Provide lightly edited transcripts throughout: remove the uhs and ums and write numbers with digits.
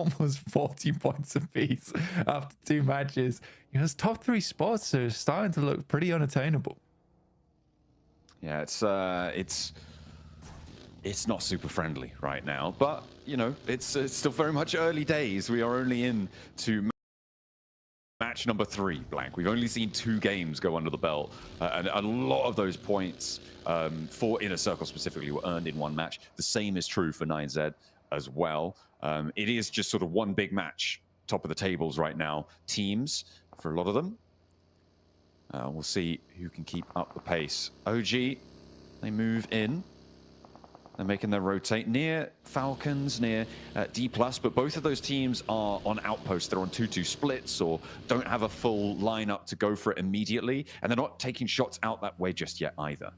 almost 40 points apiece after 2 matches. You know, those top 3 spots are starting to look pretty unattainable. Yeah, it's not super friendly right now, but you know, it's still very much early days. We are only into match number 3, Blank. We've only seen 2 games go under the belt, and a lot of those points for Inner Circle specifically were earned in 1 match. The same is true for 9Z as well. It is just sort of one big match, top of the tables right now. Teams for a lot of them. We'll see who can keep up the pace. OG, they move in. They're making their rotate near Falcons, near D+, but both of those teams are on outposts. They're on 2-2 splits or don't have a full lineup to go for it immediately, and they're not taking shots out that way just yet either.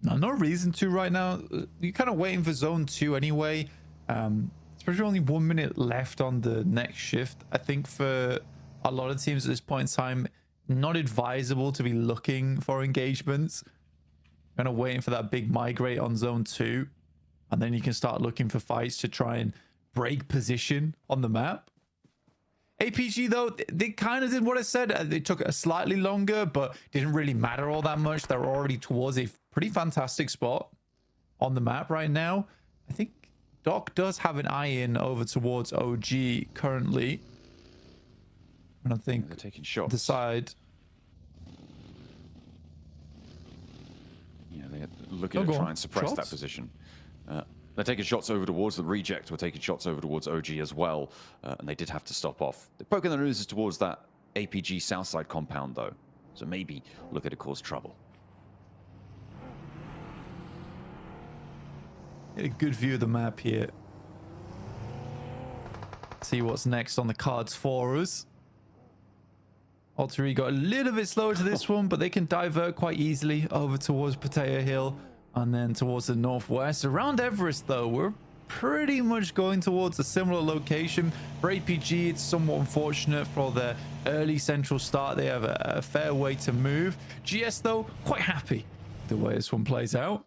No reason to right now. You're kind of waiting for zone 2 anyway. Especially only 1 minute left on the next shift. I think for a lot of teams at this point in time, not advisable to be looking for engagements. Kind of waiting for that big migrate on zone 2, and then you can start looking for fights to try and break position on the map. APG though, they kind of did what I said. They took it slightly longer, but didn't really matter all that much. They're already towards a pretty fantastic spot on the map right now. I think Doc does have an eye in over towards OG currently, and I think they're taking shots. The side. Yeah, they're looking to try and suppress that position. They're taking shots over towards the reject. We're taking shots over towards OG as well, and they did have to stop off. They're poking their noses towards that APG Southside compound, though, so maybe look at it cause trouble. Get a good view of the map here. See what's next on the cards for us. Alter Ego a little bit slower to this one, but they can divert quite easily over towards Pattaya Hill and then towards the northwest. Around Everest, though, we're pretty much going towards a similar location. For APG, it's somewhat unfortunate for their early central start. They have a fair way to move. GS, though, quite happy the way this one plays out.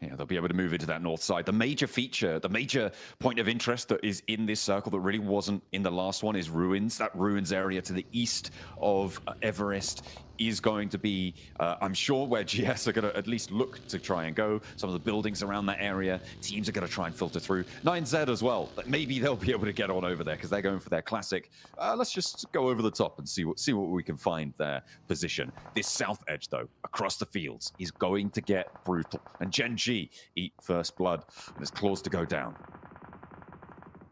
Yeah, they'll be able to move into that north side. The major feature, the major point of interest that is in this circle that really wasn't in the last one is ruins. That ruins area to the east of Everest is going to be, I'm sure, where GS are going to at least look to try and go. Some of the buildings around that area, teams are going to try and filter through. 9Z as well, but maybe they'll be able to get on over there because they're going for their classic. Let's just go over the top and see what we can find their position. This south edge, though, across the fields, is going to get brutal. And Gen G eat first blood, and it's claws to go down.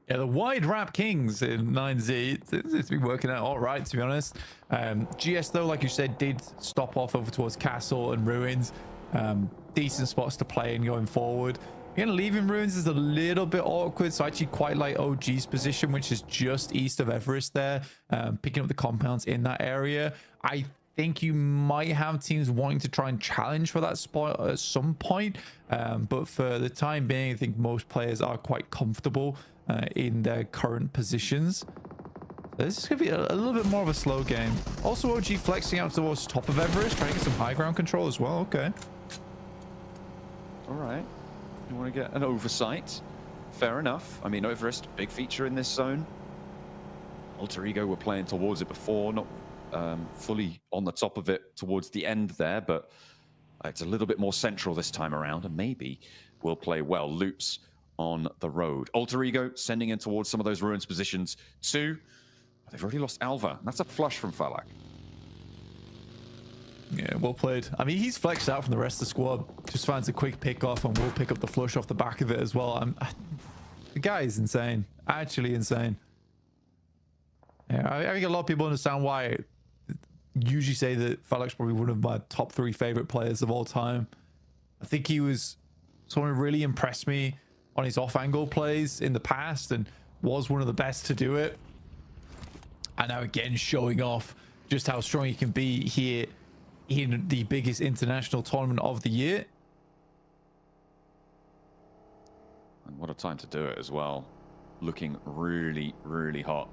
Yeah, the wide wrap kings in 9Z, it's been working out all right, to be honest. GS, though, like you said, did stop off over towards Castle and Ruins. Decent spots to play in going forward. Again, leaving Ruins is a little bit awkward, so I actually quite like OG's position, which is just east of Everest there, picking up the compounds in that area. I think you might have teams wanting to try and challenge for that spot at some point, but for the time being, I think most players are quite comfortable in their current positions. This is going to be a little bit more of a slow game. Also, OG flexing out towards top of Everest, trying to get some high ground control as well. Okay. All right. You want to get an oversight? Fair enough. I mean, Everest, big feature in this zone. Alter Ego were playing towards it before, not fully on the top of it towards the end there, but it's a little bit more central this time around, and maybe will play well. Loops on the road. Alter Ego sending in towards some of those ruins positions too. They've already lost Alva. That's a flush from Falak. Yeah, well played. I mean, he's flexed out from the rest of the squad. Just finds a quick pick off and will pick up the flush off the back of it as well. The guy is insane. Actually insane. Yeah, I think a lot of people understand why I usually say that Falak's probably one of my top 3 favorite players of all time. I think he was someone who really impressed me on his off-angle plays in the past and was one of the best to do it. And now again showing off just how strong he can be here in the biggest international tournament of the year. And what a time to do it as well. Looking really, really hot.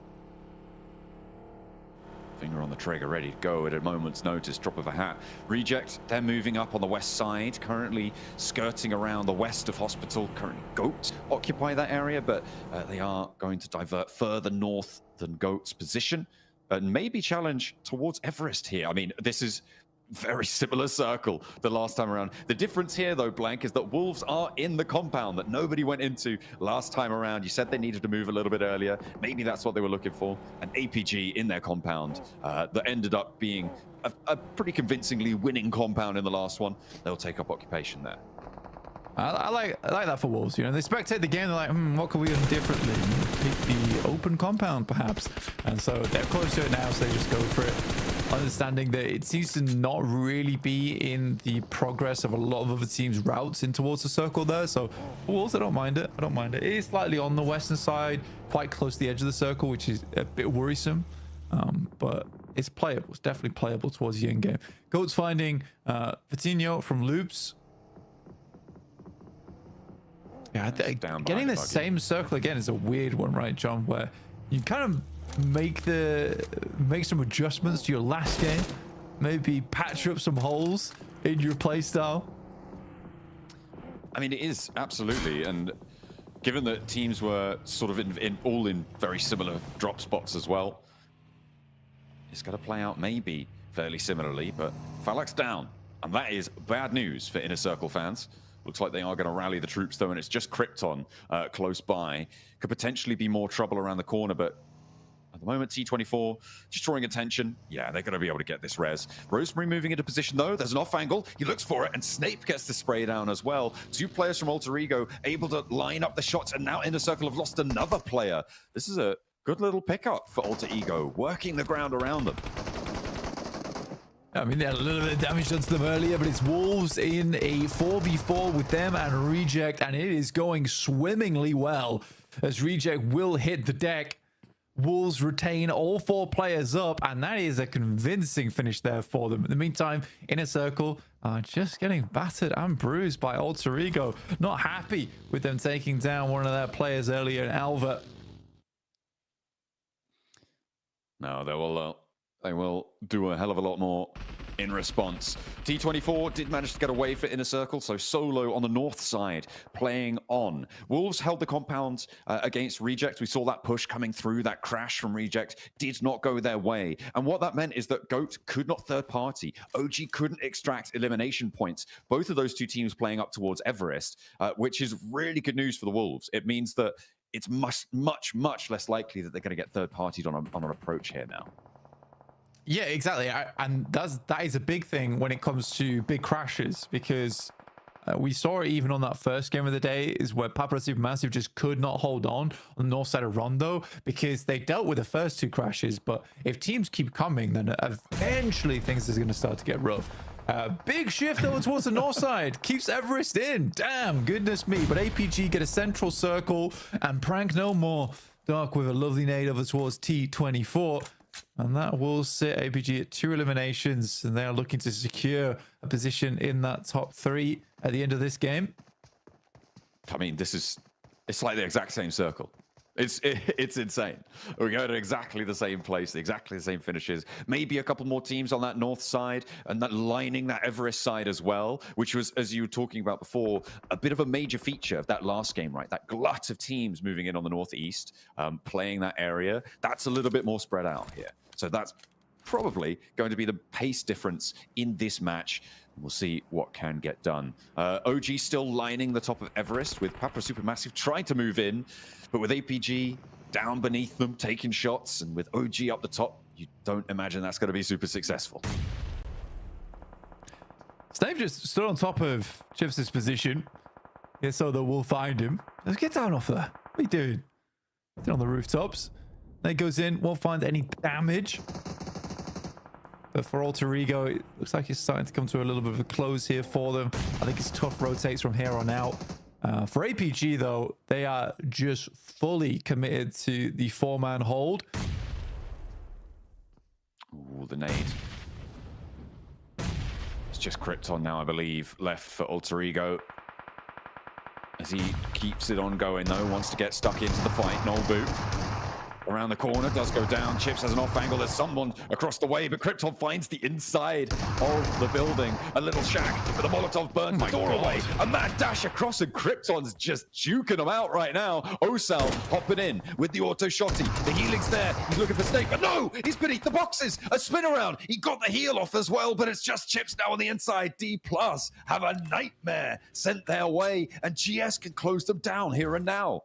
Finger on the trigger, ready to go at a moment's notice, drop of a hat. Reject, they're moving up on the west side, currently skirting around the west of Hospital. Currently Goat occupy that area, but they are going to divert further north than Goat's position and maybe challenge towards Everest here. I mean, this is very similar circle the last time around. The difference here, though, Blank, is that Wolves are in the compound that nobody went into last time around. You said they needed to move a little bit earlier. Maybe that's what they were looking for. An APG in their compound that ended up being a pretty convincingly winning compound in the last one. They'll take up occupation there. I like that for Wolves. You know, they spectate the game. They're like, what could we do differently? Pick the open compound, perhaps. And so they're close to it now, so they just go for it. Understanding that it seems to not really be in the progress of a lot of other teams' routes in towards the circle there. So Wolves, I don't mind it. I don't mind it. It is slightly on the western side, quite close to the edge of the circle, which is a bit worrisome. But it's playable. It's definitely playable towards the end game. Goat's finding Vitinho from Loops. Yeah, getting the same circle again is a weird one, right, John? Where you kind of make some adjustments to your last game, maybe patch up some holes in your playstyle. I mean, it is absolutely, and given that teams were sort of all in very similar drop spots as well, it's got to play out maybe fairly similarly. But Falak's down, and that is bad news for Inner Circle fans. Looks like they are going to rally the troops, though, and it's just Krypton close by. Could potentially be more trouble around the corner, but at the moment, T24 just drawing attention. Yeah, they're going to be able to get this res. Rosemary moving into position, though. There's an off angle. He looks for it, and Snape gets the spray down as well. Two players from Alter Ego able to line up the shots, and now Inner Circle have lost another player. This is a good little pickup for Alter Ego, working the ground around them. I mean, they had a little bit of damage done to them earlier, but it's Wolves in a 4v4 with them and Reject, and it is going swimmingly well as Reject will hit the deck. Wolves retain all four players up, and that is a convincing finish there for them. In the meantime, Inner Circle are just getting battered and bruised by Alter Ego. Not happy with them taking down one of their players earlier in Alva. No, they will do a hell of a lot more in response. T24 did manage to get away for Inner Circle, so Solo on the north side playing on. Wolves held the compound against Reject. We saw that push coming through, that crash from Reject did not go their way. And what that meant is that Goat could not third party. OG couldn't extract elimination points. Both of those two teams playing up towards Everest, which is really good news for the Wolves. It means that it's much less likely that they're going to get third partied on an approach here now. Yeah, exactly. And that is a big thing when it comes to big crashes, because we saw it even on that first game of the day is where Papa Supermassive just could not hold on the north side of Rondo because they dealt with the first two crashes. But if teams keep coming, then eventually things are going to start to get rough. Big shift over towards the north side. Keeps Everest in. Damn, goodness me. But APG get a central circle and prank no more. Dark with a lovely nade over towards T24. And that will sit APG at 2 eliminations, and they are looking to secure a position in that top 3 at the end of this game. I mean, it's like the exact same circle. It's insane. We're going to exactly the same place, exactly the same finishes. Maybe a couple more teams on that north side and that lining that Everest side as well, which was, as you were talking about before, a bit of a major feature of that last game, right? That glut of teams moving in on the northeast, playing that area. That's a little bit more spread out here. So that's probably going to be the pace difference in this match. We'll see what can get done. OG still lining the top of Everest with Papa Supermassive trying to move in, but with APG down beneath them, taking shots, and with OG up the top, you don't imagine that's going to be super successful. Snape just stood on top of Chivs' position. Yeah, so that we'll find him. Let's get down off there. What are you doing? Sit on the rooftops. Then he goes in, won't find any damage. But for Alter Ego, it looks like it's starting to come to a little bit of a close here for them. I think it's tough rotates from here on out. For APG, though, they are just fully committed to the 4-man hold. Ooh, the nade. It's just Krypton now, I believe, left for Alter Ego. As he keeps it on going, though, wants to get stuck into the fight. Null boot. around the corner, does go down. Chips has an off angle. There's someone across the way, but Krypton finds the inside of the building. A little shack, but the Molotov burns the door away. A mad dash across, and Krypton's just juking him out right now. Osal hopping in with the auto shotty. The healing's there. He's looking for Snake, but no! He's beneath the boxes. A spin around. He got the heal off as well, but it's just Chips now on the inside. D+ have a nightmare sent their way, and GS can close them down here and now.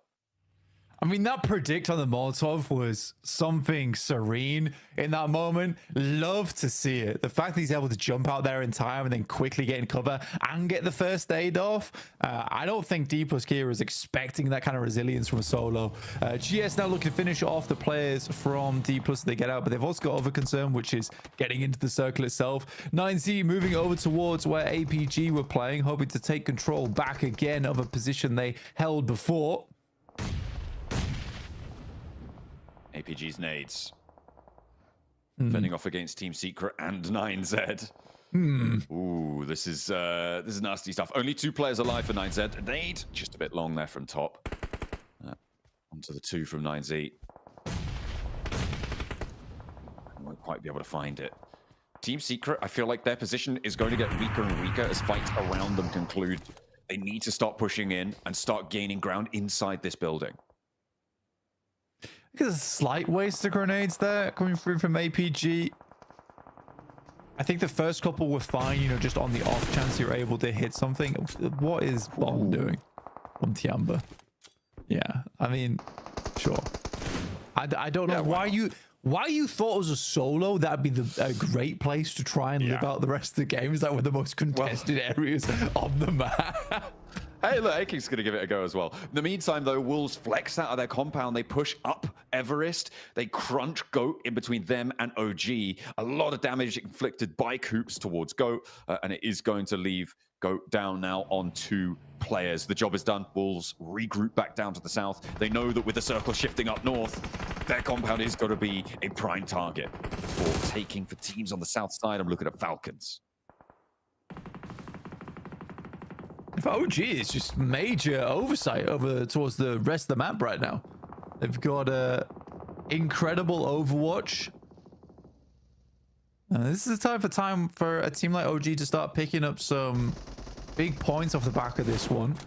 I mean, that predict on the Molotov was something serene in that moment. Love to see it. The fact that he's able to jump out there in time and then quickly get in cover and get the first aid off. I don't think D+ Kia is expecting that kind of resilience from a solo. GS now looking to finish off the players from D+ as they get out, but they've also got other concern, which is getting into the circle itself. 9Z moving over towards where APG were playing, hoping to take control back again of a position they held before. APG's nades. Fending off against Team Secret and 9Z. Ooh, this is nasty stuff. Only 2 players alive for 9Z. Nade just a bit long there from top. Onto the 2 from 9Z. Won't quite be able to find it. Team Secret, I feel like their position is going to get weaker and weaker as fights around them conclude. They need to start pushing in and start gaining ground inside this building. There's a slight waste of grenades there coming through from APG. I think the first couple were fine, you know, just on the off chance you're able to hit something. What is Bomb doing on Tiamba? Yeah, I mean, sure. I don't know why you thought it was a solo. That'd be a great place to try and live out the rest of the game. Is that one of the most contested areas on the map? Hey, look, Aking's going to give it a go as well. In the meantime, though, Wolves flex out of their compound. They push up Everest. They crunch Goat in between them and OG. A lot of damage inflicted by Coops towards Goat, and it is going to leave Goat down now on 2 players. The job is done. Wolves regroup back down to the south. They know that with the circle shifting up north, their compound is going to be a prime target for taking for teams on the south side. I'm looking at Falcons. If OG is just major oversight over towards the rest of the map right now. They've got a incredible Overwatch. This is the time for a team like OG to start picking up some big points off the back of this one.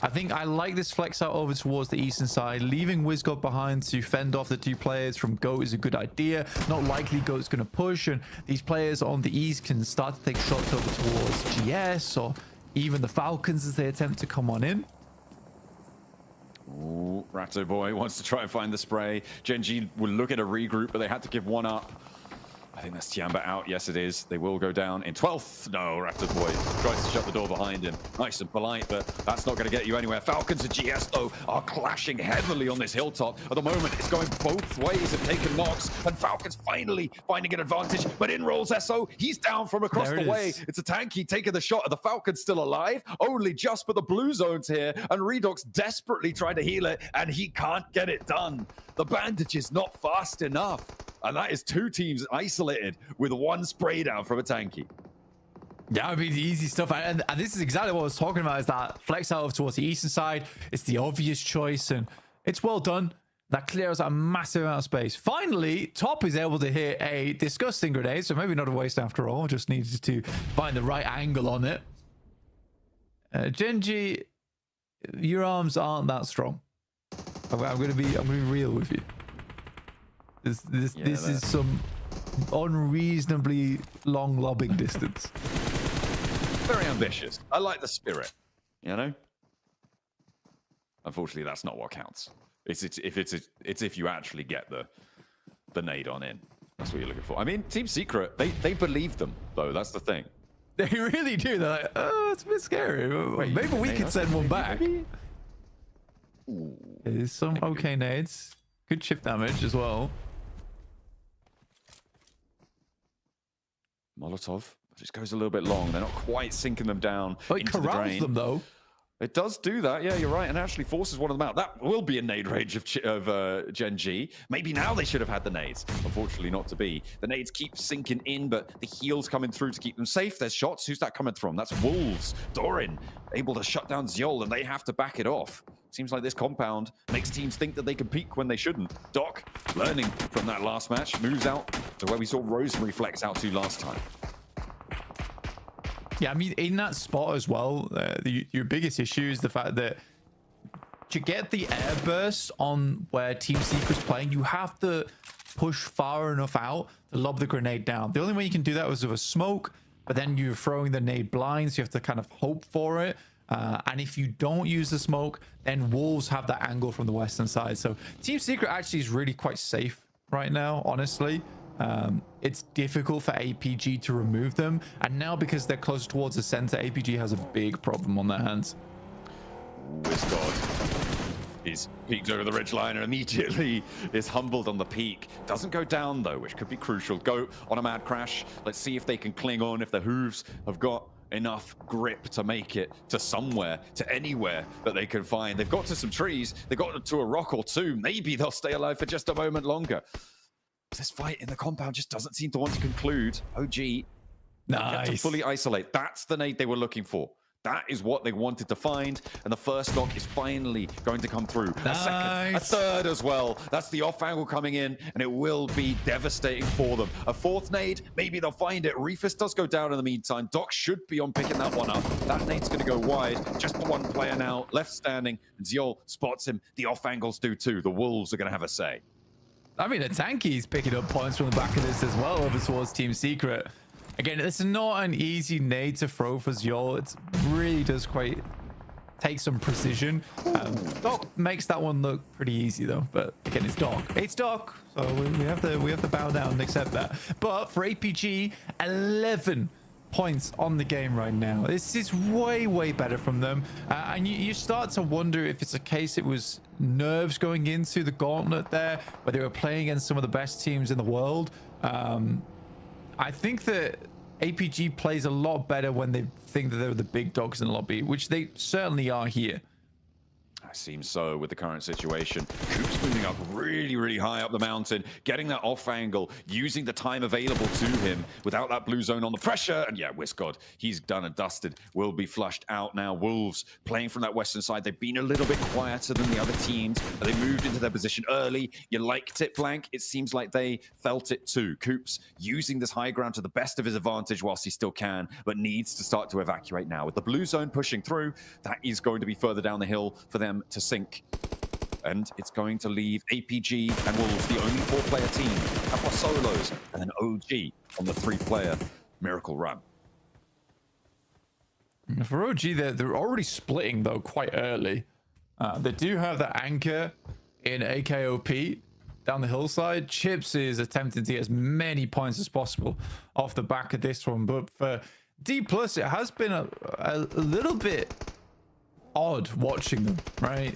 I think I like this flex out over towards the eastern side. Leaving WizGod behind to fend off the 2 players from Goat is a good idea. Not likely Goat's going to push, and these players on the east can start to take shots over towards GS or even the Falcons as they attempt to come on in. Ooh, Ratto Boy wants to try and find the spray. Gen.G will look at a regroup, but they had to give one up. I think that's Tiamba out. Yes, it is. They will go down in 12th. No, Raptor Boy tries to shut the door behind him. Nice and polite, but that's not going to get you anywhere. Falcons and GS, though, are clashing heavily on this hilltop. At the moment, it's going both ways and taking knocks, and Falcons finally finding an advantage, but in rolls SO. He's down from across the way. It's a tanky taking the shot. Are the Falcons still alive? Only just for the blue zones here, and Redox desperately trying to heal it, and he can't get it done. The bandage is not fast enough. And that is 2 teams isolated with 1 spray down from a tanky. Yeah, I mean, the easy stuff. And this is exactly what I was talking about, is that flex out towards the eastern side. It's the obvious choice, and it's well done. That clears a massive amount of space. Finally, Top is able to hit a disgusting grenade, so maybe not a waste after all. Just needed to find the right angle on it. Gen.G, your arms aren't that strong. I'm gonna be real with you. This is some unreasonably long lobbing distance. Very ambitious. I like the spirit, you know? Unfortunately, that's not what counts. It's if you actually get the nade on in. That's what you're looking for. I mean, Team Secret, they believe them, though. That's the thing. They really do. They're like, oh, it's a bit scary. Wait, maybe we could send one back. There's some okay nades. Good chip damage as well. Molotov just goes a little bit long. They're not quite sinking them down. Oh, it corrals them, though. It does do that. Yeah, you're right. And actually forces one of them out. That will be a nade range of Gen.G. Maybe now they should have had the nades. Unfortunately, not to be. The nades keep sinking in, but the heals coming through to keep them safe. There's shots. Who's that coming from? That's Wolves. Doran able to shut down Ziol, and they have to back it off. Seems like this compound makes teams think that they can peak when they shouldn't. Doc, learning from that last match, moves out to where we saw Rosemary flex out to last time. Yeah, I mean, in that spot as well, your biggest issue is the fact that to get the air burst on where Team Secret's playing, you have to push far enough out to lob the grenade down. The only way you can do that was with a smoke, but then you're throwing the nade blind, so you have to kind of hope for it. And if you don't use the smoke, then Wolves have that angle from the western side. So Team Secret actually is really quite safe right now, honestly. It's difficult for APG to remove them. And now because they're closer towards the center, APG has a big problem on their hands. Wisgod is peeked over the ridgeline and immediately is humbled on the peak. Doesn't go down though, which could be crucial. Go on a mad crash. Let's see if they can cling on, if the hooves have got enough grip to make it to somewhere, to anywhere that they can find. They've got to some trees, they've got to a rock or two. Maybe they'll stay alive for just a moment longer. This fight in the compound just doesn't seem to want to conclude. OG nice. To fully isolate. That's the nade they were looking for. That is what they wanted to find, and the first knock is finally going to come through. Nice. A second, a third as well. That's the off angle coming in, and it will be devastating for them. A fourth nade, maybe they'll find it. Reefus does go down in the meantime. Doc should be on picking that one up. That nade's going to go wide. Just the one player now left standing, and Ziol spots him. The off angles do too. The Wolves are going to have a say. I mean, a Tanky's picking up points from the back of this as well over towards Team Secret. Again, it's not an easy nade to throw for Ziol. It really does quite take some precision. Doc makes that one look pretty easy though, but again, it's Doc. It's Doc, so we have to bow down and accept that. But for APG, 11 points on the game right now. This is way better from them, and you start to wonder if it's a case it was nerves going into the Gauntlet there, where they were playing against some of the best teams in the world. I think that APG plays a lot better when they think that they're the big dogs in the lobby, which they certainly are here. Seems so with the current situation. Coops moving up really high up the mountain, getting that off angle, using the time available to him without that blue zone on the pressure. And yeah, Wisgod, he's done and dusted, will be flushed out now. Wolves playing from that western side. They've been a little bit quieter than the other teams, but they moved into their position early. You liked it, Blank. It seems like they felt it too. Coops using this high ground to the best of his advantage whilst he still can, but needs to start to evacuate now. With the blue zone pushing through, that is going to be further down the hill for them to sink, and it's going to leave APG and Wolves, the only 4-player team, have solos, and then OG on the 3-player Miracle Run. For OG, they're already splitting though quite early. They do have the anchor in AKOP down the hillside. Chips is attempting to get as many points as possible off the back of this one, but for D+, it has been a little bit odd watching them, right?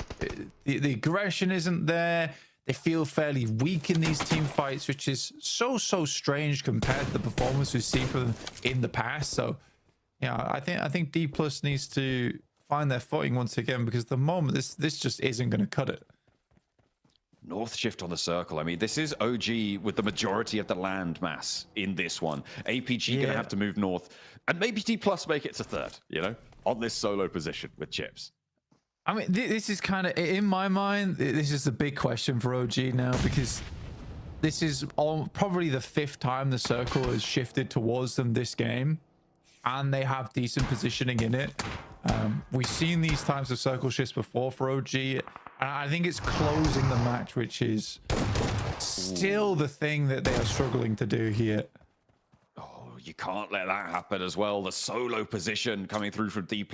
The aggression isn't there. They feel fairly weak in these team fights, which is so strange compared to the performance we've seen from them in the past. So yeah, I think D+ needs to find their footing once again, because at the moment this just isn't going to cut it. North shift on the circle. I mean, this is OG with the majority of the land mass in this one. APG gonna have to move north, and maybe D+ make it to third, you know, on this solo position with Chips. I mean, this is kind of, in my mind, this is the big question for OG now, because this is probably the 5th time the circle has shifted towards them this game, and they have decent positioning in it. We've seen these types of circle shifts before for OG, and I think it's closing the match, which is still the thing that they are struggling to do here. Oh, you can't let that happen as well. The solo position coming through from D+.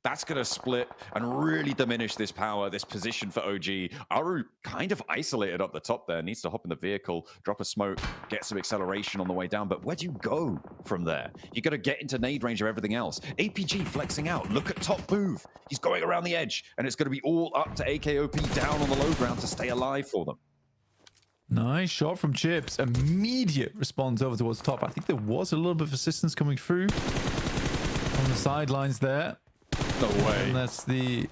That's going to split and really diminish this power, this position for OG. Aru kind of isolated up the top there. Needs to hop in the vehicle, drop a smoke, get some acceleration on the way down. But where do you go from there? You got to get into nade range of everything else. APG flexing out. Look at top move. He's going around the edge, and it's going to be all up to AKOP down on the low ground to stay alive for them. Nice shot from Chips. Immediate response over towards top. I think there was a little bit of assistance coming through on the sidelines there. No way. And that's the...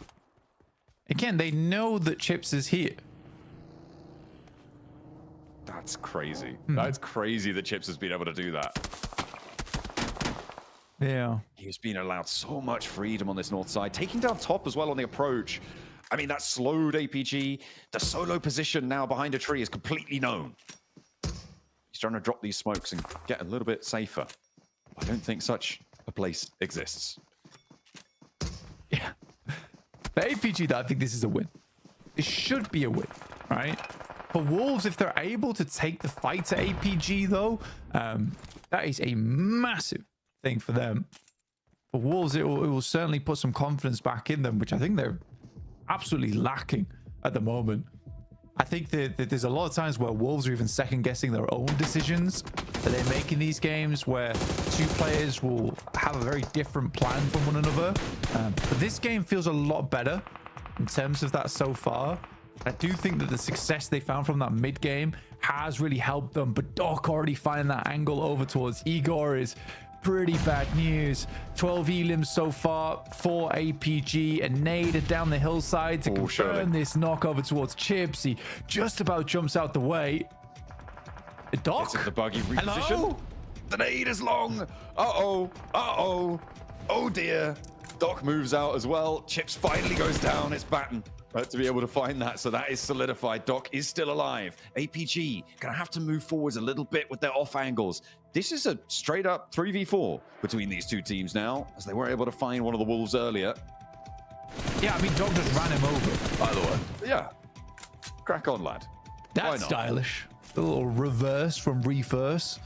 Again, they know that Chips is here. That's crazy. That's crazy that Chips has been able to do that. Yeah. He's been allowed so much freedom on this north side. Taking down top as well on the approach. I mean, that slowed APG. The solo position now behind a tree is completely known. He's trying to drop these smokes and get a little bit safer. I don't think such a place exists. Yeah. For APG, though, I think this is a win. It should be a win, right? For Wolves, if they're able to take the fight to APG, though, that is a massive thing for them. For Wolves, it will certainly put some confidence back in them, which I think they're absolutely lacking at the moment. I think that there's a lot of times where Wolves are even second guessing their own decisions that they make in these games, where two players will have a very different plan from one another. But this game feels a lot better in terms of that so far. I do think that the success they found from that mid game has really helped them, but Doc already finding that angle over towards Igor is pretty bad news. 12 elims so far for APG, and Nade down the hillside to confirm this knock over towards Chips. He just about jumps out the way. Doc? It's the buggy reposition. Hello? The nade is long. Uh-oh. Uh-oh. Oh dear. Doc moves out as well. Chips finally goes down. It's Batten to be able to find that. So that is solidified. Doc is still alive. APG gonna have to move forwards a little bit with their off angles. This is a straight up 3v4 between these two teams now, as they were able to find one of the Wolves earlier. Yeah, I mean, Doc just ran him over, by the way. Yeah. Crack on, lad. That's stylish. A little reverse from reverse.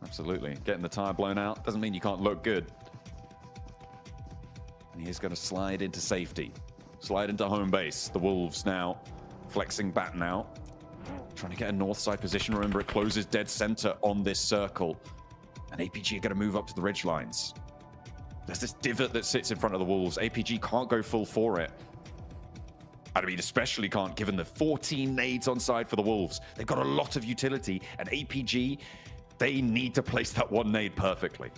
Absolutely. Getting the tire blown out doesn't mean you can't look good. And he's going to slide into safety. Slide into home base. The Wolves now flexing Batten out. Trying to get a north side position. Remember, it closes dead center on this circle. And APG are going to move up to the ridge lines. There's this divot that sits in front of the Wolves. APG can't go full for it. I mean, especially can't, given the 14 nades on side for the Wolves. They've got a lot of utility, and APG, they need to place that one nade perfectly.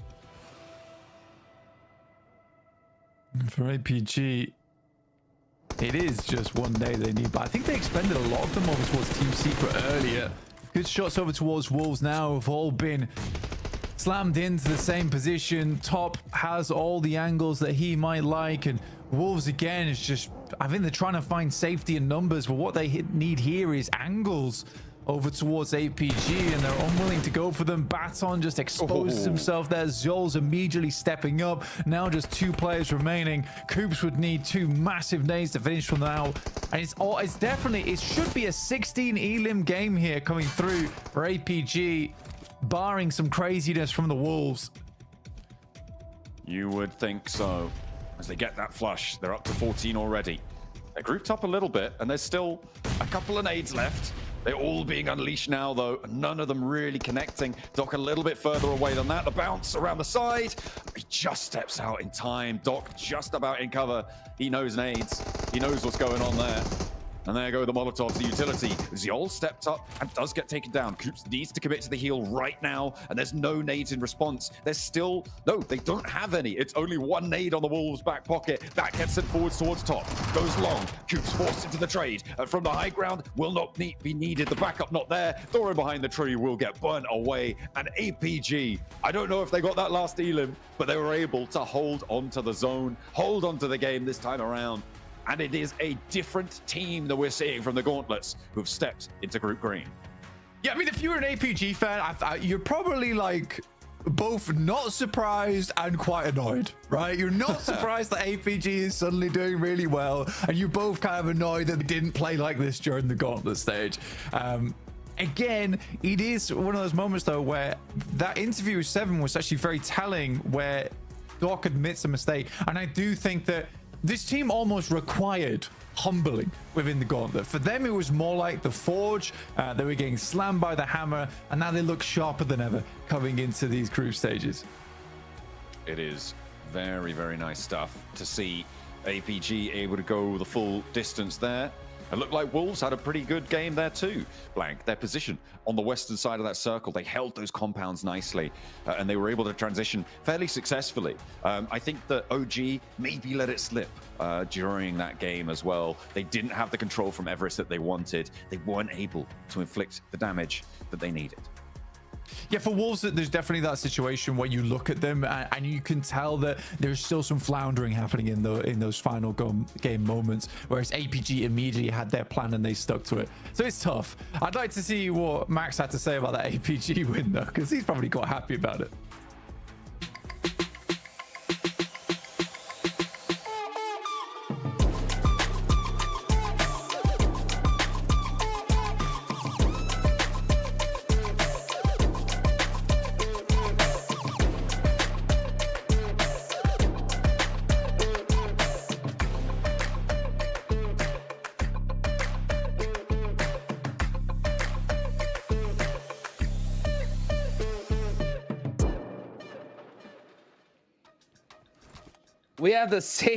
For APG, it is just one nade they need, but I think they expended a lot of them over towards Team Secret earlier. Good shots over towards Wolves now have all been slammed into the same position. Top has all the angles that he might like, and Wolves again is just, I think they're trying to find safety in numbers, but what they need here is angles over towards APG, and they're unwilling to go for them. Baton just exposes himself there. Zol's immediately stepping up. Now just two players remaining. Coops would need two massive nades to finish from now. And it's definitely, it should be a 16 elim game here coming through for APG, barring some craziness from the Wolves. You would think so. As they get that flush, they're up to 14 already. They're grouped up a little bit, and there's still a couple of nades left. They're all being unleashed now, though. None of them really connecting. Doc a little bit further away than that. The bounce around the side. He just steps out in time. Doc just about in cover. He knows nades. He knows what's going on there. And there go the Molotovs, the utility. Ziol stepped up and does get taken down. Coops needs to commit to the heal right now, and there's no nades in response. There's still, no, they don't have any. It's only one nade on the Wolves' back pocket. That gets sent forwards towards top. Goes long. Coops forced into the trade. From the high ground, will not be needed. The backup not there. Thorin behind the tree will get burnt away. And APG, I don't know if they got that last elim, but they were able to hold onto the zone, hold onto the game this time around. And it is a different team that we're seeing from the Gauntlets who've stepped into Group Green. Yeah, I mean, if you're an APG fan, you're probably like both not surprised and quite annoyed, right? You're not surprised that APG is suddenly doing really well, and you're both kind of annoyed that they didn't play like this during the Gauntlet stage. Again, it is one of those moments, though, where that interview with Seven was actually very telling, where Doc admits a mistake. And I do think that this team almost required humbling within the Gauntlet. For them, it was more like the Forge. They were getting slammed by the hammer, and now they look sharper than ever coming into these group stages. It is very, very nice stuff to see APG able to go the full distance there. It looked like Wolves had a pretty good game there too. Blank, their position on the western side of that circle, they held those compounds nicely, and they were able to transition fairly successfully. I think that OG maybe let it slip during that game as well. They didn't have the control from Everest that they wanted. They weren't able to inflict the damage that they needed. Yeah, for Wolves, there's definitely that situation where you look at them and you can tell that there's still some floundering happening in those final game moments, whereas APG immediately had their plan and they stuck to it. So it's tough. I'd like to see what Max had to say about that APG win, though, because he's probably quite happy about it. We have the same